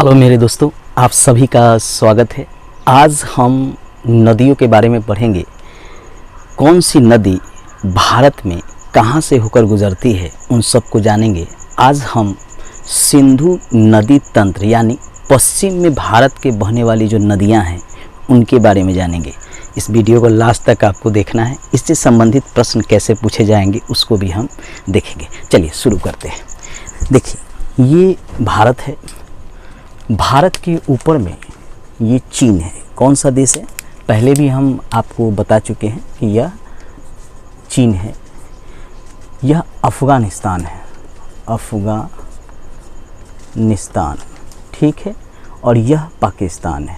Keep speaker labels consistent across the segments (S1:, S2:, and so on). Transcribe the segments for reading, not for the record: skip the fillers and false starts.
S1: Hello मेरे दोस्तों, आप सभी का स्वागत है। आज हम नदियों के बारे में पढ़ेंगे। कौन सी नदी भारत में कहाँ से होकर गुजरती है, उन सब को जानेंगे। आज हम सिंधु नदी तंत्र यानी पश्चिम में भारत के बहने वाली जो नदियाँ हैं उनके बारे में जानेंगे। इस वीडियो को लास्ट तक आपको देखना है। इससे संबंधित प्रश्न कैसे पूछे जाएंगे उसको भी हम देखेंगे। चलिए शुरू करते हैं। देखिए, ये भारत है। भारत के ऊपर में ये चीन है। कौन सा देश है? पहले भी हम आपको बता चुके हैं कि यह चीन है। यह अफ़गानिस्तान है, अफ़गानिस्तान, ठीक है। और यह पाकिस्तान है,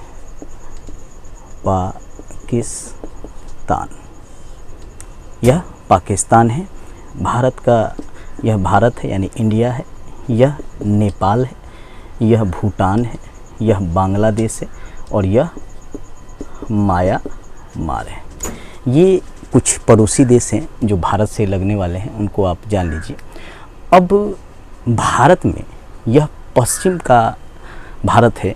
S1: पाकिस्तान, यह पाकिस्तान है। भारत का यह भारत है यानी इंडिया है। यह नेपाल है, यह भूटान है, यह बांग्लादेश है और यह म्यांमार है। ये कुछ पड़ोसी देश हैं जो भारत से लगने वाले हैं, उनको आप जान लीजिए। अब भारत में यह पश्चिम का भारत है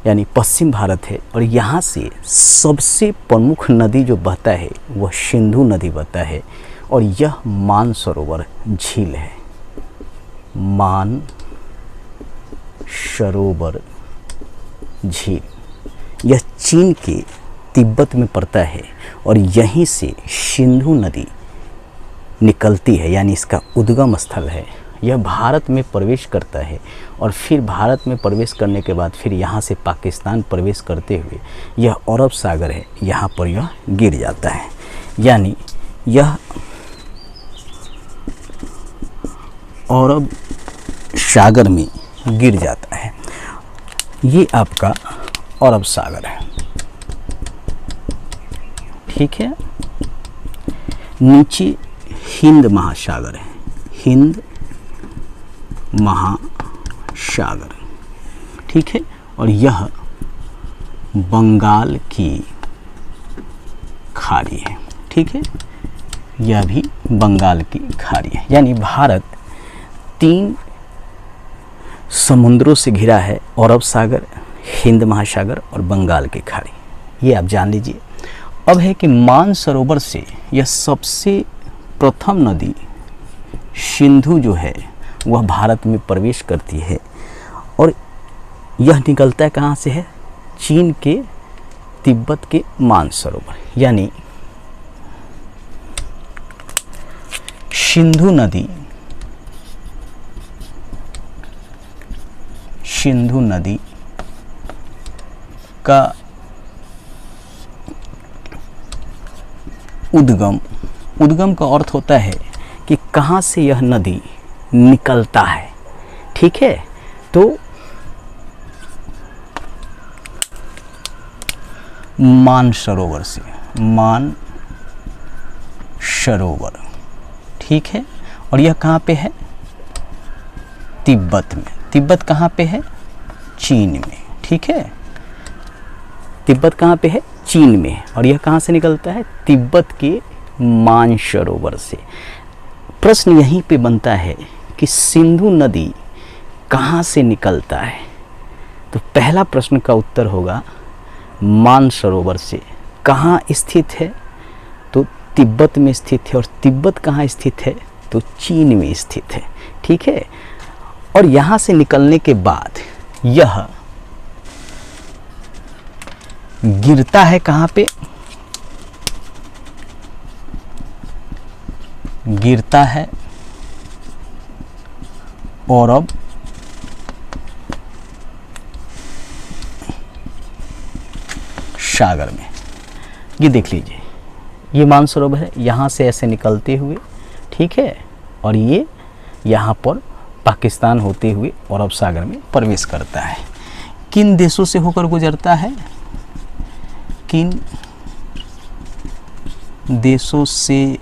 S1: यानी पश्चिम भारत है और यहाँ से सबसे प्रमुख नदी जो बहता है वह सिंधु नदी बहता है और यह मानसरोवर झील है। मानसरोवर झील यह चीन के तिब्बत में पड़ता है और यहीं से सिंधु नदी निकलती है यानी इसका उद्गम स्थल है। यह भारत में प्रवेश करता है और फिर भारत में प्रवेश करने के बाद फिर यहाँ से पाकिस्तान प्रवेश करते हुए यह अरब सागर है, यहाँ पर यह गिर जाता है यानी यह अरब सागर में गिर जाता है। ये आपका अरब सागर है, ठीक है। नीचे हिंद महासागर है, हिंद महासागर, ठीक है। और यह बंगाल की खाड़ी है, ठीक है। यह भी बंगाल की खाड़ी है यानी भारत 3 समुद्रों से घिरा है, अरब सागर, हिंद महासागर और बंगाल की खाड़ी। ये आप जान लीजिए। अब है कि मानसरोवर से यह सबसे प्रथम नदी सिंधु जो है वह भारत में प्रवेश करती है और यह निकलता है कहाँ से है? चीन के तिब्बत के मानसरोवर यानी सिंधु नदी का उद्गम का अर्थ होता है कि कहाँ से यह नदी निकलता है, ठीक है। तो मानसरोवर से, मानसरोवर, ठीक है। और यह कहाँ पे है? तिब्बत में। तिब्बत कहाँ पे है? चीन में, ठीक है। तिब्बत कहाँ पे है? चीन में। और यह कहाँ से निकलता है? तिब्बत के मानसरोवर से। प्रश्न यहीं पे बनता है कि सिंधु नदी कहाँ से निकलता है? तो पहला प्रश्न का उत्तर होगा मानसरोवर से। कहाँ स्थित है? तो तिब्बत में स्थित है। और तिब्बत कहाँ स्थित है? तो चीन में स्थित है, ठीक है। और यहाँ से निकलने के बाद यह गिरता है कहाँ पे? गिरता है अरब सागर में। ये देख लीजिए, ये मानसरोवर है, यहाँ से ऐसे निकलते हुए, ठीक है। और ये यहाँ पर पाकिस्तान होते हुए अरब सागर में प्रवेश करता है। किन देशों से होकर गुजरता है? किन देशों से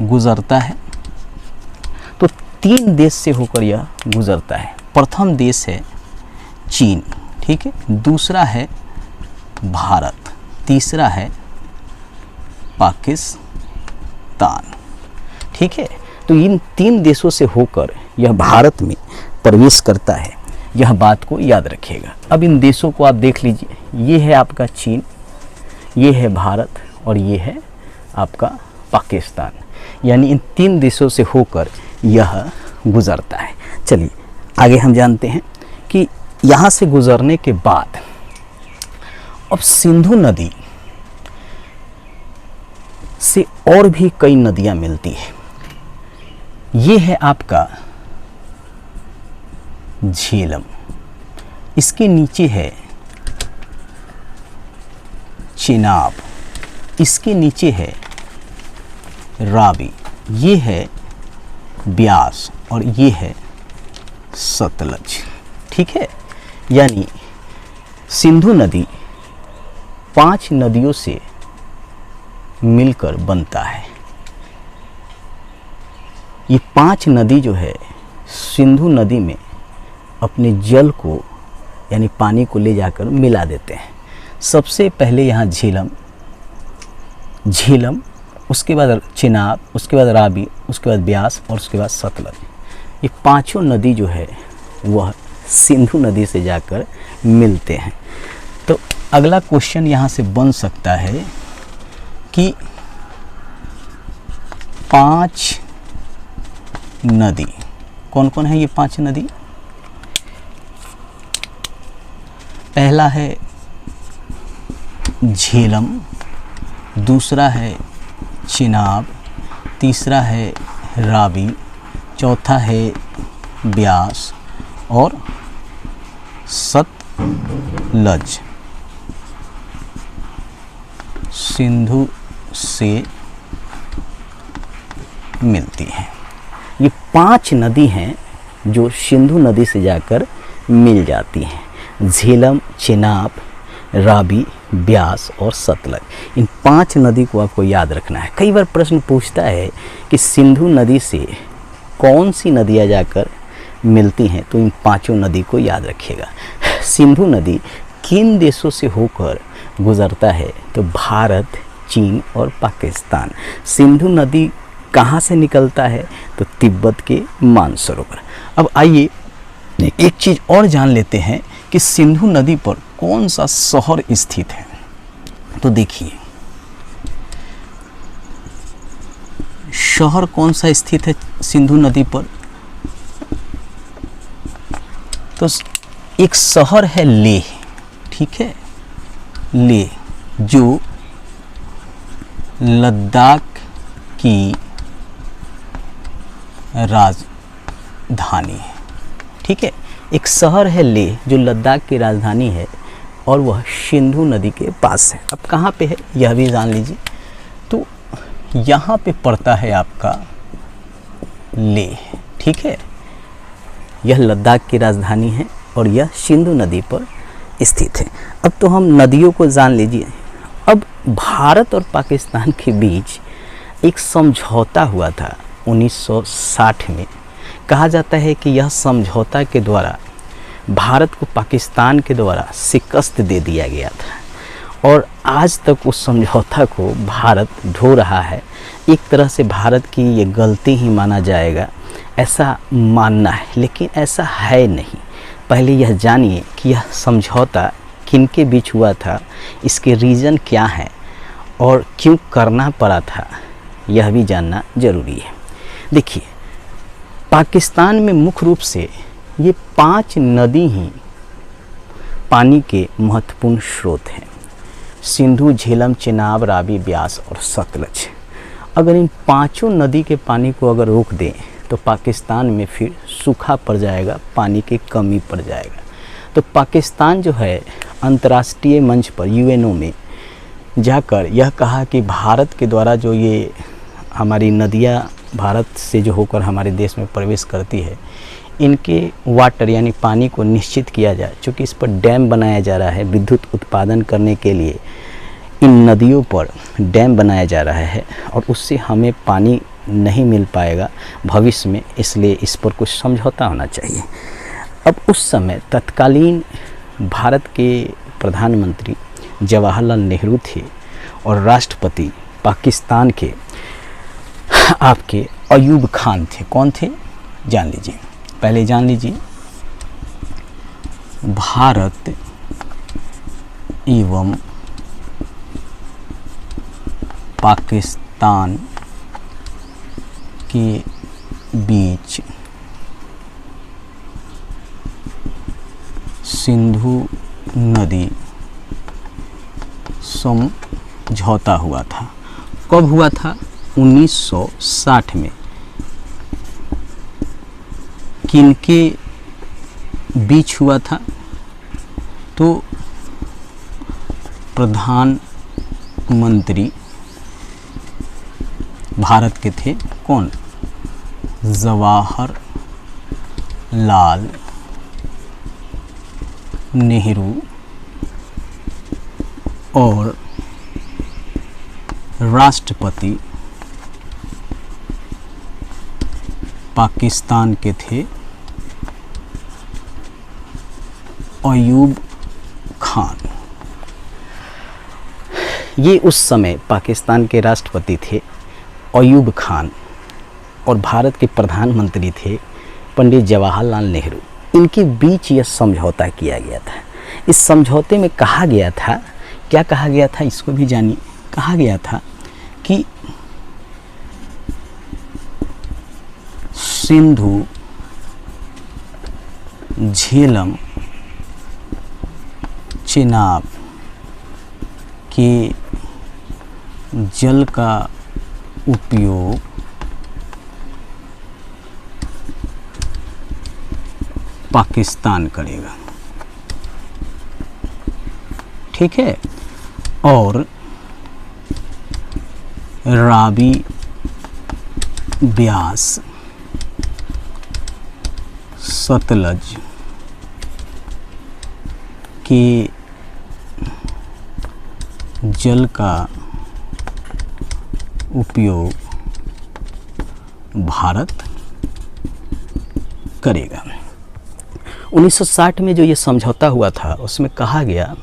S1: गुजरता है? तो 3 देश से होकर यह गुजरता है। प्रथम देश है चीन, ठीक है। दूसरा है भारत, तीसरा है पाकिस्तान, ठीक है। तो इन 3 देशों से होकर यह भारत में प्रवेश करता है, यह बात को याद रखिएगा। अब इन देशों को आप देख लीजिए, ये है आपका चीन, ये है भारत और ये है आपका पाकिस्तान, यानी इन 3 देशों से होकर यह गुजरता है। चलिए आगे हम जानते हैं कि यहाँ से गुजरने के बाद अब सिंधु नदी से और भी कई नदियाँ मिलती है। ये है आपका झेलम, इसके नीचे है चिनाब, इसके नीचे है रावी, ये है ब्यास और ये है सतलज। ठीक है, यानी सिंधु नदी 5 नदियों से मिलकर बनता है। ये 5 नदी जो है सिंधु नदी में अपने जल को यानी पानी को ले जाकर मिला देते हैं। सबसे पहले यहाँ झेलम, उसके बाद चिनाब, उसके बाद रावी, उसके बाद ब्यास और उसके बाद सतलज। ये 5 नदी जो है वह सिंधु नदी से जाकर मिलते हैं। तो अगला क्वेश्चन यहाँ से बन सकता है कि 5 नदी कौन कौन है? ये 5 नदी, पहला है झेलम, दूसरा है चिनाब, तीसरा है रावी, चौथा है ब्यास और सतलज। सिंधु से मिलती है। ये 5 नदी हैं जो सिंधु नदी से जाकर मिल जाती हैं। झेलम, चिनाब, रावी, ब्यास और सतलज, इन 5 नदी को आपको याद रखना है। कई बार प्रश्न पूछता है कि सिंधु नदी से कौन सी नदियाँ जाकर मिलती हैं, तो इन 5 नदी को याद रखिएगा। सिंधु नदी किन देशों से होकर गुजरता है? तो भारत, चीन और पाकिस्तान। सिंधु नदी कहाँ से निकलता है? तो तिब्बत के मानसरोवर। अब आइए एक चीज़ और जान लेते हैं कि सिंधु नदी पर कौन सा शहर स्थित है। तो देखिए शहर कौन सा स्थित है सिंधु नदी पर? तो एक शहर है लेह, ठीक है, लेह जो लद्दाख की राजधानी है। ठीक है, एक शहर है लेह जो लद्दाख की राजधानी है और वह सिंधु नदी के पास है। अब कहाँ पे है यह भी जान लीजिए। तो यहाँ पे पड़ता है आपका लेह, ठीक है, यह लद्दाख की राजधानी है और यह सिंधु नदी पर स्थित है। अब तो हम नदियों को जान लीजिए। अब भारत और पाकिस्तान के बीच एक समझौता हुआ था 1960 में। कहा जाता है कि यह समझौता के द्वारा भारत को पाकिस्तान के द्वारा शिकस्त दे दिया गया था और आज तक उस समझौता को भारत ढो रहा है। एक तरह से भारत की ये गलती ही माना जाएगा, ऐसा मानना है, लेकिन ऐसा है नहीं। पहले यह जानिए कि यह समझौता किनके बीच हुआ था, इसके रीज़न क्या है और क्यों करना पड़ा था, यह भी जानना ज़रूरी है। देखिए पाकिस्तान में मुख्य रूप से ये 5 नदी ही पानी के महत्वपूर्ण स्रोत हैं। सिंधु, झेलम, चिनाब, रावी, ब्यास और सतलज। अगर इन 5 नदी के पानी को अगर रोक दें तो पाकिस्तान में फिर सूखा पड़ जाएगा, पानी की कमी पड़ जाएगा। तो पाकिस्तान जो है अंतर्राष्ट्रीय मंच पर यूएनओ में जाकर यह कहा कि भारत के द्वारा जो ये हमारी नदियाँ भारत से जो होकर हमारे देश में प्रवेश करती है, इनके वाटर यानी पानी को निश्चित किया जाए। चूँकि इस पर डैम बनाया जा रहा है विद्युत उत्पादन करने के लिए, इन नदियों पर डैम बनाया जा रहा है और उससे हमें पानी नहीं मिल पाएगा भविष्य में, इसलिए इस पर कुछ समझौता होना चाहिए। अब उस समय तत्कालीन भारत के प्रधानमंत्री जवाहरलाल नेहरू थे और राष्ट्रपति पाकिस्तान के आपके अयूब खान थे। कौन थे जान लीजिए, पहले जान लीजिए। भारत एवं पाकिस्तान के बीच सिंधु नदी समझौता हुआ था। कब हुआ था? 1960 में। किनके बीच हुआ था? तो प्रधानमंत्री भारत के थे कौन? जवाहरलाल नेहरू और राष्ट्रपति पाकिस्तान के थे अयूब खान। ये उस समय पाकिस्तान के राष्ट्रपति थे अयूब खान और भारत के प्रधानमंत्री थे पंडित जवाहरलाल नेहरू। इनके बीच यह समझौता किया गया था। इस समझौते में कहा गया था, क्या कहा गया था इसको भी जानिए। कहा गया था कि सिंधु झेलम चेनाब के जल का उपयोग पाकिस्तान करेगा, ठीक है। और रावी ब्यास सतलज के जल का उपयोग भारत करेगा। 1960 में जो ये समझौता हुआ था उसमें कहा गया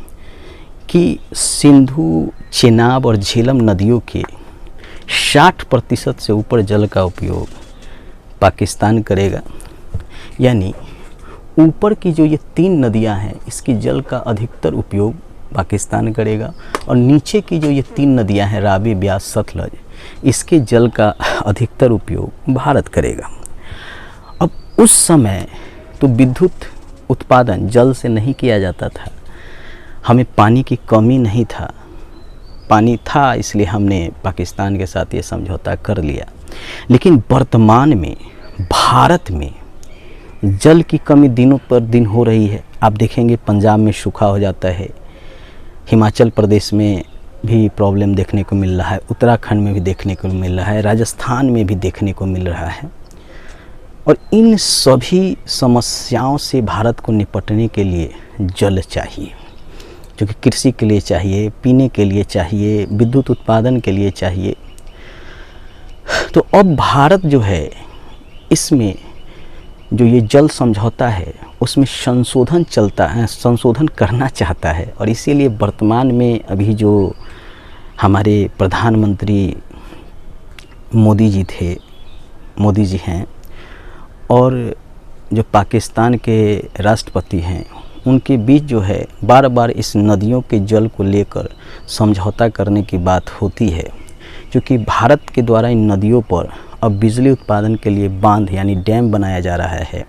S1: कि सिंधु, चेनाब और झेलम नदियों के 60% से ऊपर जल का उपयोग पाकिस्तान करेगा। यानी ऊपर की जो ये 3 नदियां हैं इसकी जल का अधिकतर उपयोग पाकिस्तान करेगा और नीचे की जो ये 3 नदियां हैं रावी, ब्यास, सतलज, इसके जल का अधिकतर उपयोग भारत करेगा। अब उस समय तो विद्युत उत्पादन जल से नहीं किया जाता था, हमें पानी की कमी नहीं था, पानी था इसलिए हमने पाकिस्तान के साथ ये समझौता कर लिया। लेकिन वर्तमान में भारत में जल की कमी दिनों पर दिन हो रही है। आप देखेंगे पंजाब में सूखा हो जाता है, हिमाचल प्रदेश में भी प्रॉब्लम देखने को मिल रहा है, उत्तराखंड में भी देखने को मिल रहा है, राजस्थान में भी देखने को मिल रहा है। और इन सभी समस्याओं से भारत को निपटने के लिए जल चाहिए, जो कि कृषि के लिए चाहिए, पीने के लिए चाहिए, विद्युत उत्पादन के लिए चाहिए। तो अब भारत जो है इसमें जो ये जल समझौता है उसमें संशोधन चलता है, संशोधन करना चाहता है। और इसीलिए वर्तमान में अभी जो हमारे प्रधानमंत्री मोदी जी हैं और जो पाकिस्तान के राष्ट्रपति हैं उनके बीच जो है बार बार इस नदियों के जल को लेकर समझौता करने की बात होती है, क्योंकि भारत के द्वारा इन नदियों पर अब बिजली उत्पादन के लिए बांध यानी डैम बनाया जा रहा है।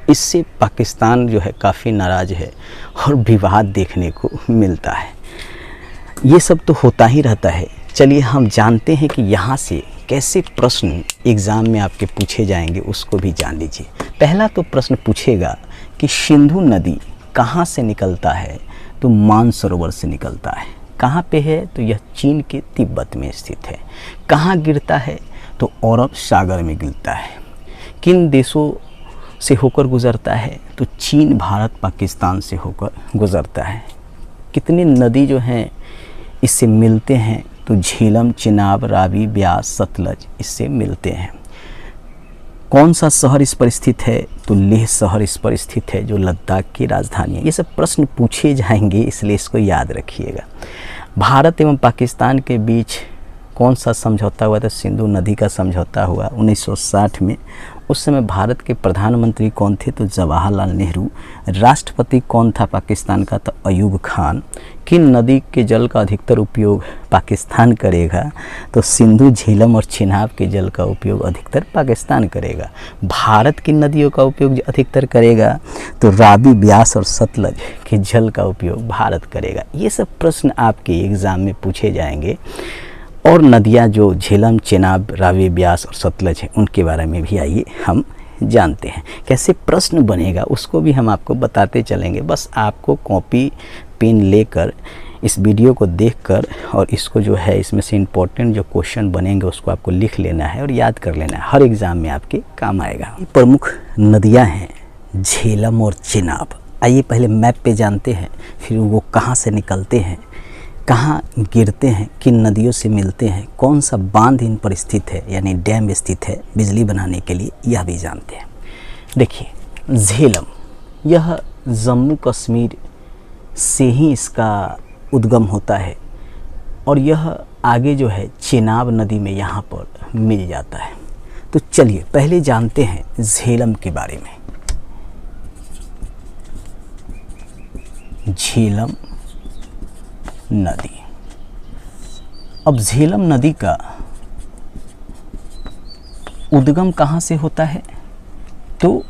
S1: इससे पाकिस्तान जो है काफ़ी नाराज़ है और विवाद देखने को मिलता है। ये सब तो होता ही रहता है। चलिए हम जानते हैं कि यहाँ से कैसे प्रश्न एग्ज़ाम में आपके पूछे जाएंगे, उसको भी जान लीजिए। पहला तो प्रश्न पूछेगा कि सिंधु नदी कहाँ से निकलता है? तो मानसरोवर से निकलता है। कहाँ पे है? तो यह चीन के तिब्बत में स्थित है। कहाँ गिरता है? तो अरब सागर में गिरता है। किन देशों से होकर गुज़रता है? तो चीन, भारत, पाकिस्तान से होकर गुज़रता है। कितने नदी जो हैं इससे मिलते हैं? तो झेलम, चेनाब, रावी, ब्यास, सतलज इससे मिलते हैं। कौन सा शहर इस पर स्थित है? तो लेह शहर इस पर स्थित है, जो लद्दाख की राजधानी है। ये सब प्रश्न पूछे जाएंगे, इसलिए इसको याद रखिएगा। भारत एवं पाकिस्तान के बीच कौन सा समझौता हुआ था? सिंधु नदी का समझौता हुआ 1960 में। उस समय भारत के प्रधानमंत्री कौन थे? तो जवाहरलाल नेहरू। राष्ट्रपति कौन था पाकिस्तान का? तो अयूब खान। किन नदी के जल का अधिकतर उपयोग पाकिस्तान करेगा? तो सिंधु, झेलम और चेनाब के जल का उपयोग अधिकतर पाकिस्तान करेगा। भारत किन नदियों का उपयोग अधिकतर करेगा? तो रावी, ब्यास और सतलज के जल का उपयोग भारत करेगा। ये सब प्रश्न आपके एग्ज़ाम में पूछे जाएंगे। और नदियाँ जो झेलम, चेनाब, रावी, ब्यास और सतलज हैं, उनके बारे में भी आइए हम जानते हैं। कैसे प्रश्न बनेगा उसको भी हम आपको बताते चलेंगे। बस आपको कॉपी पेन लेकर इस वीडियो को देखकर और इसको जो है इसमें से इम्पोर्टेंट जो क्वेश्चन बनेंगे उसको आपको लिख लेना है और याद कर लेना है। हर एग्ज़ाम में आपके काम आएगा। प्रमुख नदियाँ हैं झेलम और चेनाब। आइए पहले मैप पे जानते हैं, फिर वो कहाँ से निकलते हैं, कहाँ गिरते हैं, किन नदियों से मिलते हैं, कौन सा बांध इन पर स्थित है यानी डैम स्थित है बिजली बनाने के लिए, यह भी जानते हैं। देखिए झेलम, यह जम्मू कश्मीर से ही इसका उद्गम होता है और यह आगे जो है चेनाब नदी में यहाँ पर मिल जाता है। तो चलिए पहले जानते हैं झेलम के बारे में। झेलम नदी। अब झेलम नदी का उद्गम कहाँ से होता है? तो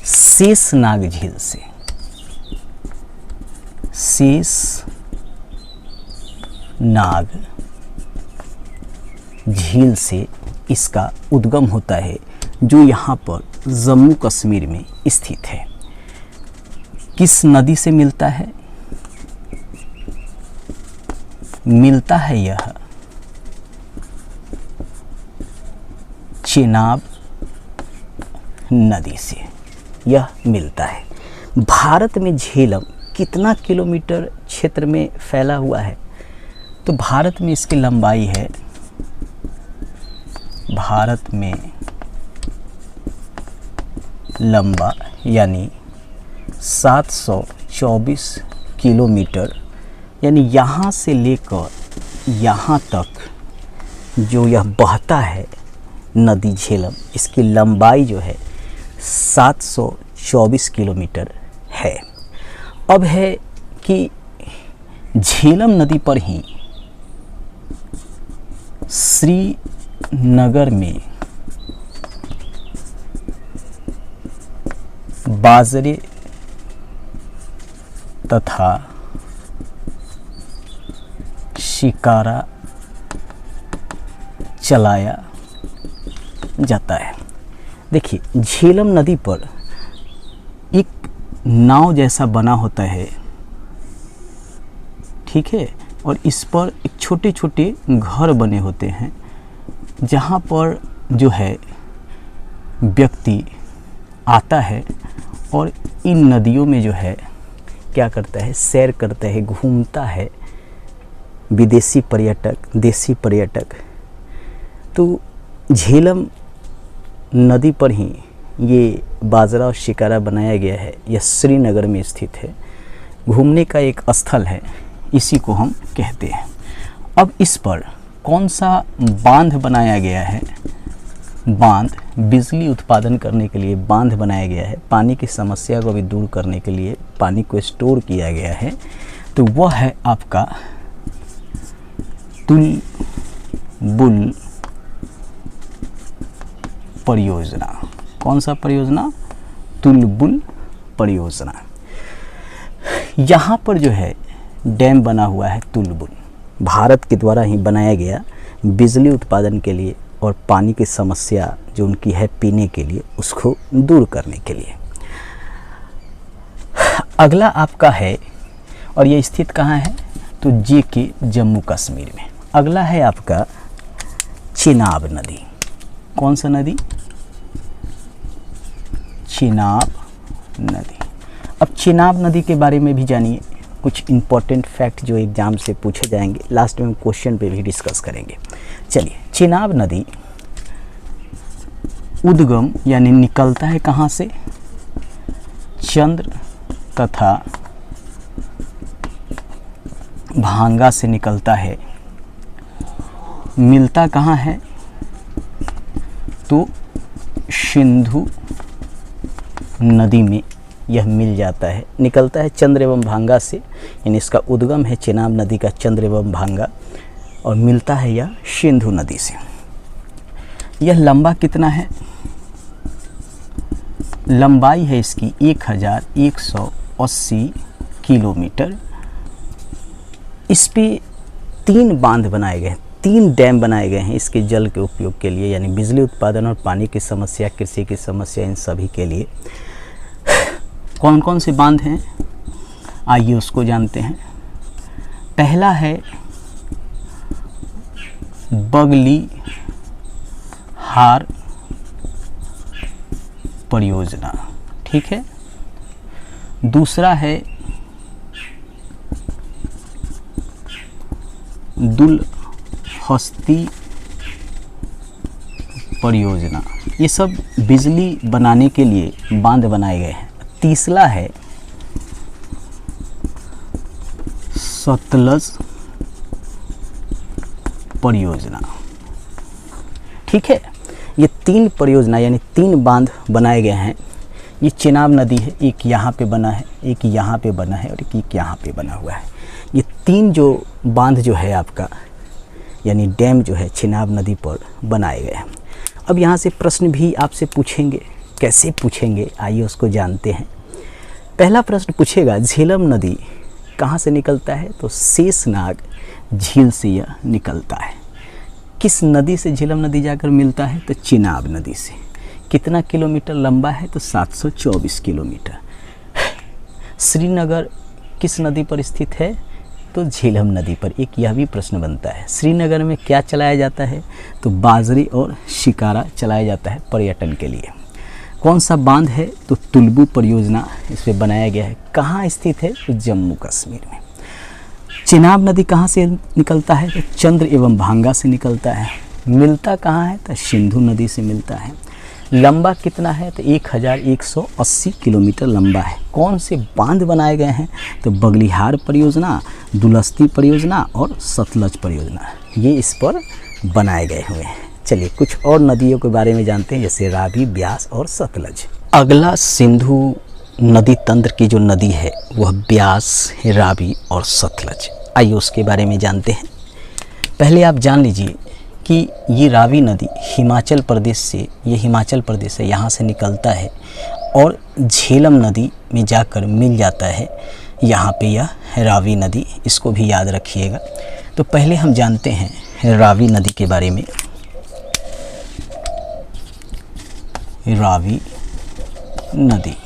S1: शेषनाग झील से। शेषनाग झील से इसका उद्गम होता है जो यहाँ पर जम्मू कश्मीर में स्थित है। किस नदी से मिलता है? मिलता है यह चेनाब नदी से, यह मिलता है। भारत में झेलम कितना किलोमीटर क्षेत्र में फैला हुआ है? तो भारत में इसकी लंबाई है, भारत में लंबा यानी 724 किलोमीटर, यानी यहाँ से लेकर यहाँ तक जो यह बहता है नदी झेलम, इसकी लंबाई जो है 724 किलोमीटर है। अब है कि झेलम नदी पर ही श्रीनगर में बाजरे तथा शिकारा चलाया जाता है। देखिए झेलम नदी पर एक नाव जैसा बना होता है, ठीक है, और इस पर एक छोटे छोटे घर बने होते हैं जहाँ पर जो है व्यक्ति आता है और इन नदियों में जो है क्या करता है, सैर करता है, घूमता है, विदेशी पर्यटक, देसी पर्यटक। तो झेलम नदी पर ही ये बाजरा और शिकारा बनाया गया है। यह श्रीनगर में स्थित है, घूमने का एक स्थल है, इसी को हम कहते हैं। अब इस पर कौन सा बांध बनाया गया है? बांध बिजली उत्पादन करने के लिए बांध बनाया गया है, पानी की समस्या को भी दूर करने के लिए पानी को स्टोर किया गया है। तो वह है आपका तुलबुल परियोजना। कौन सा परियोजना? तुलबुल परियोजना। यहाँ पर जो है डैम बना हुआ है तुलबुल, भारत के द्वारा ही बनाया गया बिजली उत्पादन के लिए और पानी की समस्या जो उनकी है पीने के लिए उसको दूर करने के लिए। अगला आपका है, और ये स्थित कहाँ है? तो जेके जम्मू कश्मीर में। अगला है आपका चेनाब नदी। कौन सा नदी? चेनाब नदी। अब चेनाब नदी के बारे में भी जानिए, कुछ इम्पोर्टेंट फैक्ट जो एग्जाम से पूछे जाएंगे, लास्ट में हम क्वेश्चन पे भी डिस्कस करेंगे। चलिए, चेनाब नदी उद्गम यानी निकलता है कहाँ से? चंद्र तथा भांगा से निकलता है मिलता कहाँ है, तो सिंधु नदी में यह मिल जाता है। निकलता है चंद्र एवं भांगा से, यानी इसका उद्गम है चेनाब नदी का चंद्र एवं भांगा, और मिलता है यह सिंधु नदी से। यह लंबा कितना है, लंबाई है इसकी 1180 किलोमीटर। इस पे 3 बांध बनाए गए हैं, 3 डैम बनाए गए हैं इसके जल के उपयोग के लिए, यानी बिजली उत्पादन और पानी की समस्या, कृषि की समस्या, इन सभी के लिए। कौन कौन से बांध हैं, आइए उसको जानते हैं। पहला है बगली हार परियोजना, ठीक है। दूसरा है दुलहस्ती परियोजना, ये सब बिजली बनाने के लिए बांध बनाए गए हैं। तीसरा है सतलज परियोजना, ठीक है। ये 3 परियोजना यानी 3 बांध बनाए गए हैं। ये चेनाब नदी है, एक यहाँ पे बना है, एक यहाँ पे बना है और एक यहाँ पे बना हुआ है। ये 3 जो बांध जो है आपका, यानी डैम जो है चेनाब नदी पर बनाए गए हैं। अब यहाँ से प्रश्न भी आपसे पूछेंगे, कैसे पूछेंगे, आइए उसको जानते हैं। पहला प्रश्न पूछेगा, झेलम नदी कहाँ से निकलता है, तो शेषनाग झील से यह निकलता है। किस नदी से झेलम नदी जाकर मिलता है, तो चेनाब नदी से। कितना किलोमीटर लंबा है, तो 724 किलोमीटर। श्रीनगर किस नदी पर स्थित है, तो झेलम नदी पर। एक यह भी प्रश्न बनता है, श्रीनगर में क्या चलाया जाता है, तो बाजरी और शिकारा चलाया जाता है पर्यटन के लिए। कौन सा बांध है, तो तुलबू परियोजना इस पर बनाया गया है। कहाँ स्थित है, तो जम्मू कश्मीर में। चेनाब नदी कहाँ से निकलता है, तो चंद्र एवं भांगा से निकलता है। मिलता कहाँ है, तो सिंधु नदी से मिलता है। लंबा कितना है, तो 1180 किलोमीटर लंबा है। कौन से बांध बनाए गए हैं, तो बगलिहार परियोजना, दुलस्ती परियोजना और सतलज परियोजना, ये इस पर बनाए गए हुए हैं। चलिए कुछ और नदियों के बारे में जानते हैं, जैसे रावी, ब्यास और सतलज। अगला सिंधु नदी तंत्र की जो नदी है वह ब्यास, रावी और सतलज। आइए उसके बारे में जानते हैं। पहले आप जान लीजिए कि ये रावी नदी हिमाचल प्रदेश से, ये हिमाचल प्रदेश है, यहाँ से निकलता है और झेलम नदी में जाकर मिल जाता है। यहाँ पे यह रावी नदी, इसको भी याद रखिएगा। तो पहले हम जानते हैं रावी नदी के बारे में। रावी नदी,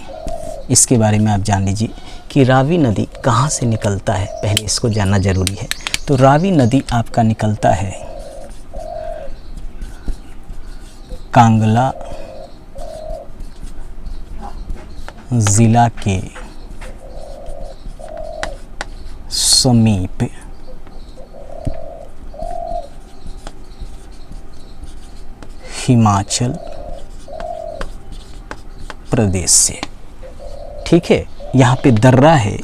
S1: इसके बारे में आप जान लीजिए कि रावी नदी कहाँ से निकलता है, पहले इसको जानना ज़रूरी है। तो रावी नदी आपका निकलता है कांगला ज़िला के समीप हिमाचल प्रदेश से, ठीक है। यहाँ पे दर्रा है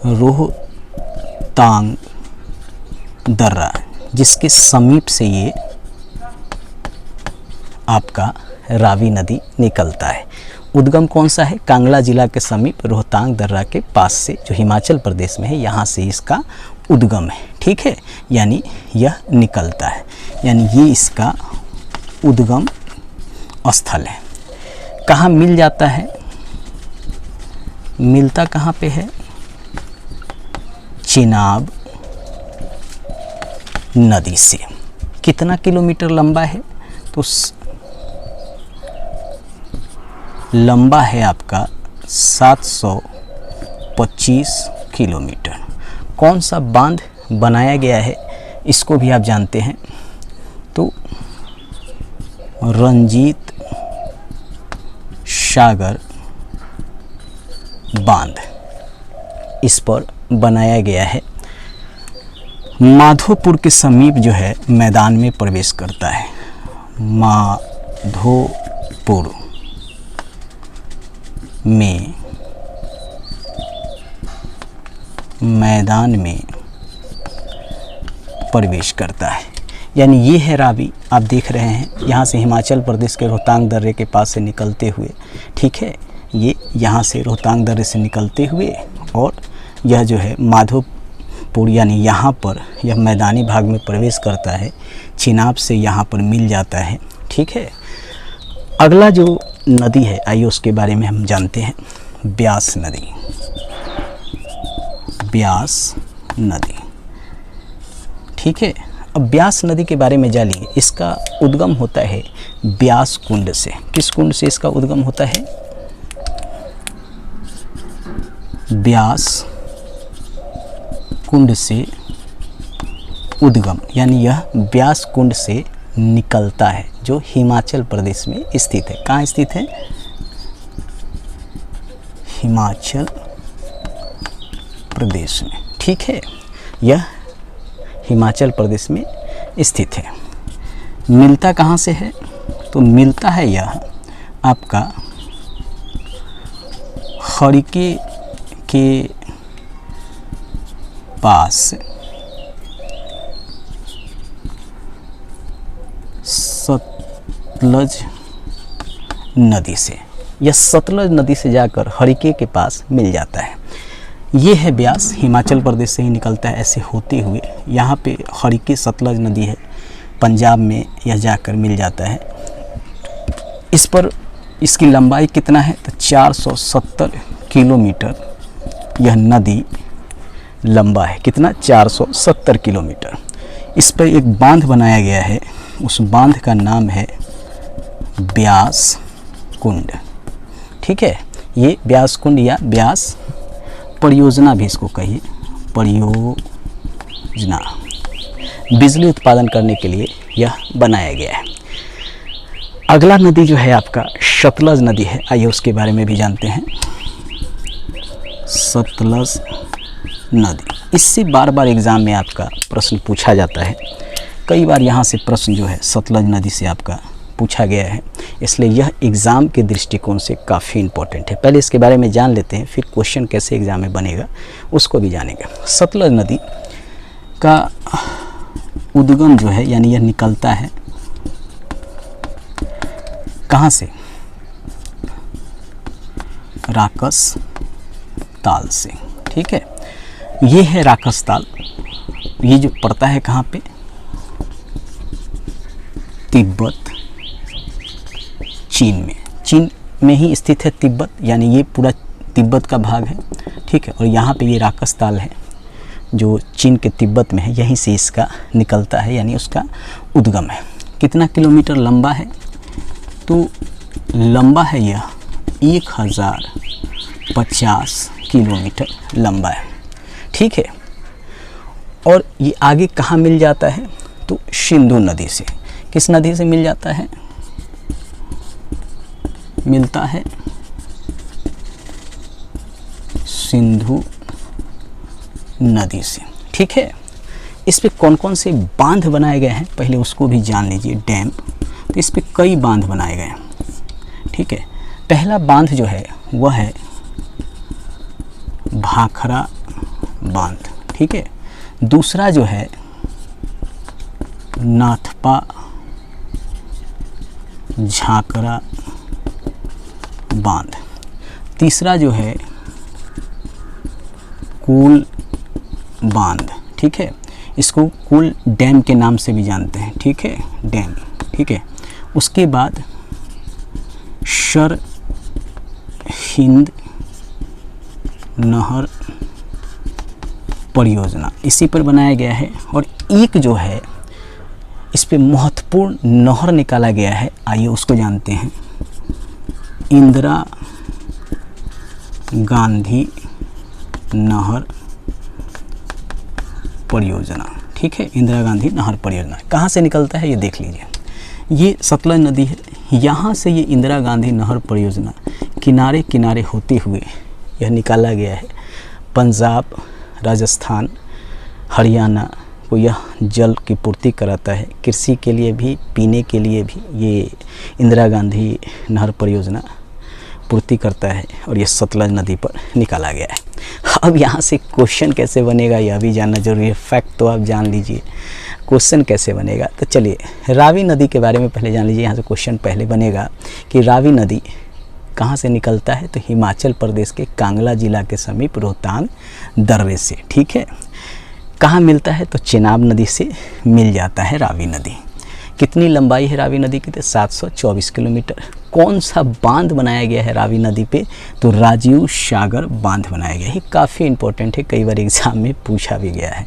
S1: रोहतांग दर्रा, जिसके समीप से ये आपका रावी नदी निकलता है। उद्गम कौन सा है, कांगड़ा जिला के समीप रोहतांग दर्रा के पास से, जो हिमाचल प्रदेश में है, यहाँ से इसका उद्गम है, ठीक है। यानी यह निकलता है, यानी ये इसका उद्गम स्थल है। कहाँ मिल जाता है, मिलता कहाँ पे है, चेनाब नदी से। कितना किलोमीटर लंबा है, तो लंबा है आपका 725 किलोमीटर। कौन सा बांध बनाया गया है, इसको भी आप जानते हैं, तो रंजीत सागर बांध इस पर बनाया गया है। माधोपुर के समीप जो है मैदान में प्रवेश करता है। माधोपुर में मैदान में प्रवेश करता है। यानी ये है रावी, आप देख रहे हैं यहाँ से हिमाचल प्रदेश के रोहतांग दर्रे के पास से निकलते हुए, ठीक है, ये यहाँ से रोहतांग दर्रे से निकलते हुए और यह जो है माधोपुर यानी यहाँ पर यह मैदानी भाग में प्रवेश करता है, चिनाब से यहाँ पर मिल जाता है, ठीक है। अगला जो नदी है आइए उसके बारे में हम जानते हैं, ब्यास नदी। ब्यास नदी, ठीक है। अब ब्यास नदी के बारे में जानिए। इसका उद्गम होता है ब्यास कुंड से। किस कुंड से इसका उद्गम होता है? ब्यास कुंड से उद्गम, यानी यह ब्यास कुंड से निकलता है, जो हिमाचल प्रदेश में स्थित है। कहाँ स्थित है? हिमाचल प्रदेश में, ठीक है। यह हिमाचल प्रदेश में स्थित है। मिलता कहाँ से है? तो मिलता है यह आपका हरिके के पास सतलज नदी से। यह सतलज नदी से जाकर हरिके के पास मिल जाता है। ये है ब्यास, हिमाचल प्रदेश से ही निकलता है ऐसे होते हुए। यहाँ पे हरिके सतलज नदी है, पंजाब में यह जाकर मिल जाता है। इस पर इसकी लंबाई कितना है? तो 470 किलोमीटर यह नदी लंबा है। कितना? 470 किलोमीटर। इस पर एक बांध बनाया गया है, उस बांध का नाम है ब्यास कुंड, ठीक है। ये ब्यास कुंड या ब्यास परियोजना भी इसको कहिए, परियोजना, बिजली उत्पादन करने के लिए यह बनाया गया है। अगला नदी जो है आपका सतलज नदी है, आइए उसके बारे में भी जानते हैं। सतलज नदी, इससे बार बार एग्ज़ाम में आपका प्रश्न पूछा जाता है। कई बार यहाँ से प्रश्न जो है सतलज नदी से आपका पूछा गया है, इसलिए यह एग्ज़ाम के दृष्टिकोण से काफ़ी इम्पोर्टेंट है। पहले इसके बारे में जान लेते हैं, फिर क्वेश्चन कैसे एग्ज़ाम में बनेगा उसको भी जानेंगे। सतलज नदी का उद्गम जो है, यानी यह निकलता है कहाँ से? राकस ताल से, ठीक है। ये है राकस ताल। ये जो पड़ता है कहाँ पे? तिब्बत, चीन में। चीन में ही स्थित है तिब्बत, यानी ये पूरा तिब्बत का भाग है, ठीक है। और यहाँ पे ये राकस ताल है जो चीन के तिब्बत में है, यहीं से इसका निकलता है, यानी उसका उद्गम है। कितना किलोमीटर लंबा है? तो लंबा है यह 1050 किलोमीटर लंबा है, ठीक है। और ये आगे कहाँ मिल जाता है? तो सिंधु नदी से। किस नदी से मिल जाता है? मिलता है सिंधु नदी से, ठीक है। इस पे कौन कौन से बांध बनाए गए हैं पहले उसको भी जान लीजिए। डैम, तो इस पे कई बांध बनाए गए हैं, ठीक है। पहला बांध जो है वह है भाखड़ा बांध, ठीक है। दूसरा जो है नाथपा झाकरा बांध। तीसरा जो है कूल बांध, ठीक है। इसको कूल डैम के नाम से भी जानते हैं, ठीक है, डैम, ठीक है। उसके बाद सरहिंद नहर परियोजना, इसी पर बनाया गया है। और एक जो है इस पे महत्वपूर्ण नहर निकाला गया है, आइए उसको जानते हैं। इंदिरा गांधी नहर परियोजना, ठीक है। इंदिरा गांधी नहर परियोजना कहाँ से निकलता है ये देख लीजिए। ये सतलज नदी है, यहाँ से ये इंदिरा गांधी नहर परियोजना किनारे किनारे होते हुए यह निकाला गया है। पंजाब, राजस्थान, हरियाणा को यह जल की पूर्ति कराता है। कृषि के लिए भी, पीने के लिए भी ये इंदिरा गांधी नहर परियोजना पूर्ति करता है और ये सतलज नदी पर निकाला गया है। अब यहाँ से क्वेश्चन कैसे बनेगा यह भी जानना जरूरी है। फैक्ट तो आप जान लीजिए, क्वेश्चन कैसे बनेगा। तो चलिए रावी नदी के बारे में पहले जान लीजिए। यहाँ से क्वेश्चन पहले बनेगा कि रावी नदी कहाँ से निकलता है, तो हिमाचल प्रदेश के कांगला जिला के समीप रोहतांग दर्रे से। ठीक है, कहाँ मिलता है, तो चेनाब नदी से मिल जाता है रावी नदी। कितनी लंबाई है रावी नदी की, तो 724 किलोमीटर। कौन सा बांध बनाया गया है रावी नदी पे, तो राजीव सागर बांध बनाया गया है। ये काफ़ी इंपॉर्टेंट है, कई बार एग्जाम में पूछा भी गया है।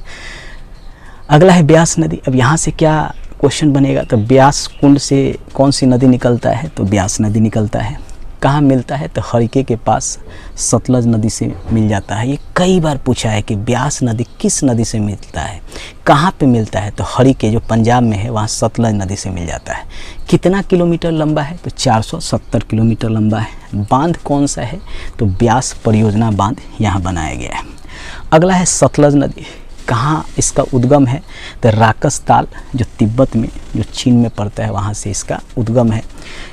S1: अगला है ब्यास नदी। अब यहाँ से क्या क्वेश्चन बनेगा, तो ब्यास कुंड से कौन सी नदी निकलता है, तो ब्यास नदी निकलता है। कहाँ मिलता है, तो हरिके के पास सतलज नदी से मिल जाता है। ये कई बार पूछा है कि ब्यास नदी किस नदी से मिलता है, कहाँ पे मिलता है, तो हरिके जो पंजाब में है वहाँ सतलज नदी से मिल जाता है। कितना किलोमीटर लंबा है, तो 470 किलोमीटर लंबा है। बांध कौन सा है, तो ब्यास परियोजना बांध यहाँ बनाया गया है। अगला है सतलज नदी। कहाँ इसका उद्गम है, तो राकसताल जो तिब्बत में, जो चीन में पड़ता है, वहाँ से इसका उद्गम है।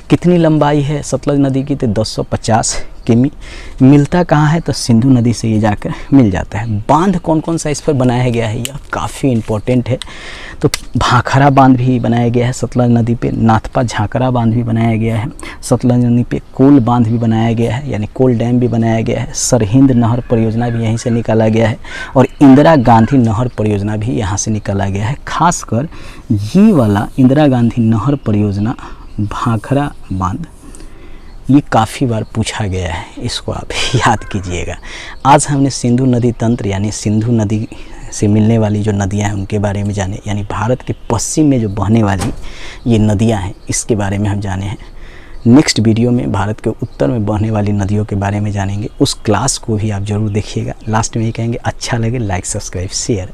S1: कितनी लंबाई है सतलज नदी की, तो 250 किमी। मिलता कहाँ है, तो सिंधु नदी से ये जाकर मिल जाता है। बांध कौन कौन सा इस पर बनाया गया है, यह काफ़ी इम्पोर्टेंट है। तो भाखरा बांध भी बनाया गया है सतलज नदी पे, नाथपा झाकरा बांध भी बनाया गया है सतलज नदी पे, कोल बांध भी बनाया गया है, यानी कोल डैम भी बनाया गया है। सरहिंद नहर परियोजना भी यहीं से निकाला गया है, और इंदिरा गांधी नहर परियोजना भी यहाँ से निकाला गया है। खासकर ये वाला इंदिरा गांधी नहर परियोजना भाखरा बांध, ये काफ़ी बार पूछा गया है, इसको आप याद कीजिएगा। आज हमने सिंधु नदी तंत्र यानी सिंधु नदी से मिलने वाली जो नदियां हैं उनके बारे में जाने, यानी भारत के पश्चिम में जो बहने वाली ये नदियां हैं इसके बारे में हम जाने हैं। नेक्स्ट वीडियो में भारत के उत्तर में बहने वाली नदियों के बारे में जानेंगे। उस क्लास को भी आप ज़रूर देखिएगा। लास्ट में ये कहेंगे अच्छा लगे लाइक सब्सक्राइब शेयर